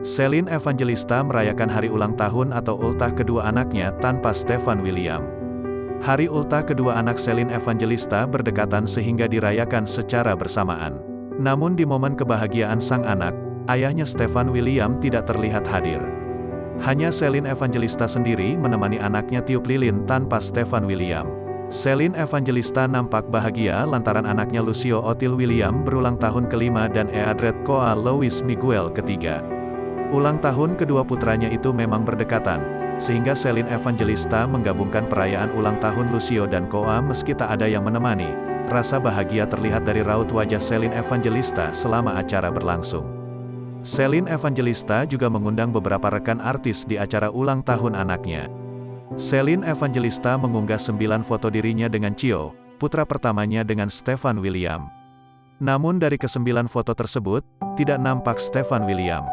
Celine Evangelista merayakan hari ulang tahun atau ultah kedua anaknya tanpa Stefan William. Hari ultah kedua anak Celine Evangelista berdekatan sehingga dirayakan secara bersamaan. Namun di momen kebahagiaan sang anak, ayahnya Stefan William tidak terlihat hadir. Hanya Celine Evangelista sendiri menemani anaknya tiup lilin tanpa Stefan William. Celine Evangelista nampak bahagia lantaran anaknya Lucio Otil William berulang tahun kelima dan Eadred Koa Louis Miguel ketiga. Ulang tahun kedua putranya itu memang berdekatan, sehingga Celine Evangelista menggabungkan perayaan ulang tahun Lucio dan Koa meski tak ada yang menemani. Rasa bahagia terlihat dari raut wajah Celine Evangelista selama acara berlangsung. Celine Evangelista juga mengundang beberapa rekan artis di acara ulang tahun anaknya. Celine Evangelista mengunggah 9 foto dirinya dengan Cio, putra pertamanya dengan Stefan William. Namun dari ke-9 foto tersebut, tidak nampak Stefan William.